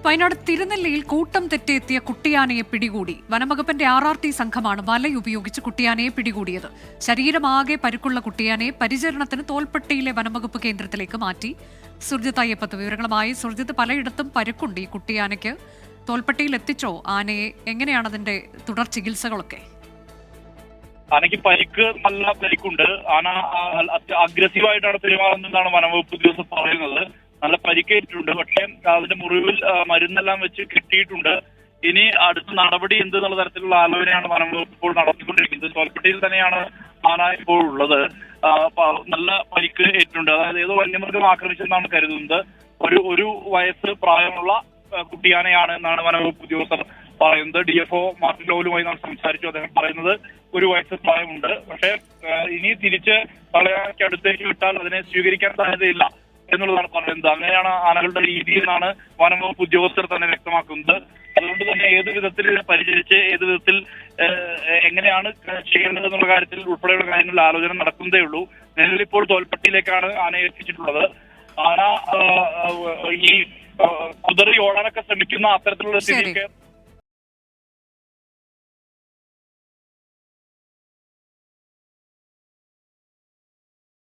വയനാട് തിരുനെല്ലിയിൽ കൂട്ടം തെറ്റെത്തിയ കുട്ടിയാനയെ പിടികൂടി. വനംവകുപ്പിന്റെ RRT സംഘമാണ് വലയുപയോഗിച്ച് കുട്ടിയാനയെ പിടികൂടിയത്. ശരീരമാകെ പരുക്കുള്ള കുട്ടിയാനയെ പരിചരണത്തിന് തോൽപ്പെട്ടിയിലെ വനംവകുപ്പ് കേന്ദ്രത്തിലേക്ക് മാറ്റി. സുർജിത്ത് അയ്യപ്പത്ത് വിവരങ്ങളുമായി. സുർജിത്ത്, പലയിടത്തും പരുക്കുണ്ട് ഈ കുട്ടിയാനയ്ക്ക്. തോൽപ്പെട്ടിയിൽ എത്തിച്ചോ ആനയെ? എങ്ങനെയാണ് അതിന്റെ തുടർ ചികിത്സകളൊക്കെ? ആനയ്ക്ക് പരിക്ക്, നല്ല പരിക്കുണ്ട്. ആന അഗ്രസീവായിട്ടാണ് പെരുമാറുന്നതെന്നാണ് വനംവകുപ്പ് ഉദ്യോഗസ്ഥർ പറയുന്നത്. നല്ല പരിക്കേറ്റിട്ടുണ്ട്. പക്ഷേ അതിന്റെ മുറിവിൽ മരുന്നെല്ലാം വെച്ച് കിട്ടിയിട്ടുണ്ട്. ഇനി അടുത്ത നടപടി എന്തെന്നുള്ള തരത്തിലുള്ള ആലോചനയാണ് വനംവകുപ്പ് ഇപ്പോൾ നടത്തിക്കൊണ്ടിരിക്കുന്നത്. തോൽപ്പെട്ടിയിൽ തന്നെയാണ് ആന ഇപ്പോൾ ഉള്ളത്. നല്ല പരിക്ക് ഏറ്റിട്ടുണ്ട്. അതായത് ഏതോ വന്യമൃഗം ആക്രമിച്ചെന്നാണ് കരുതുന്നത്. ഒരു വയസ്സ് പ്രായമുള്ള കുട്ടിയാനയാണ് എന്നാണ് വനംവകുപ്പ് ഉദ്യോഗസ്ഥർ പറയുന്നത്. DFO മാർട്ടിൻ ലോലുമായി നാം സംസാരിച്ചു. അദ്ദേഹം പറയുന്നത് 1 വയസ്സ് പ്രായമുണ്ട്. പക്ഷേ ഇനി തിരിച്ച് തലയാനയ്ക്ക് അടുത്തേക്ക് വിട്ടാൽ അതിനെ സ്വീകരിക്കാൻ സാധ്യതയില്ല എന്നുള്ളതാണ് പറയുന്നത്. അങ്ങനെയാണ് ആനകളുടെ രീതി എന്നാണ് വനംവകുപ്പ് ഉദ്യോഗസ്ഥർ തന്നെ വ്യക്തമാക്കുന്നത്. അതുകൊണ്ട് തന്നെ ഏത് വിധത്തിൽ ഇതിനെ പരിചരിച്ച് ഏത് വിധത്തിൽ എങ്ങനെയാണ് ചെയ്യേണ്ടത് എന്നുള്ള കാര്യത്തിൽ ഉൾപ്പെടെയുള്ള കാര്യങ്ങളിൽ ആലോചന നടക്കുന്നതേ ഉള്ളൂ. നിലവിലിപ്പോൾ തോൽപ്പെട്ടിയിലേക്കാണ് ആനയെ എത്തിച്ചിട്ടുള്ളത്. ആന ഈ കുതിറി ഓടാനൊക്കെ ശ്രമിക്കുന്ന അത്തരത്തിലുള്ള സ്ഥിതിക്ക്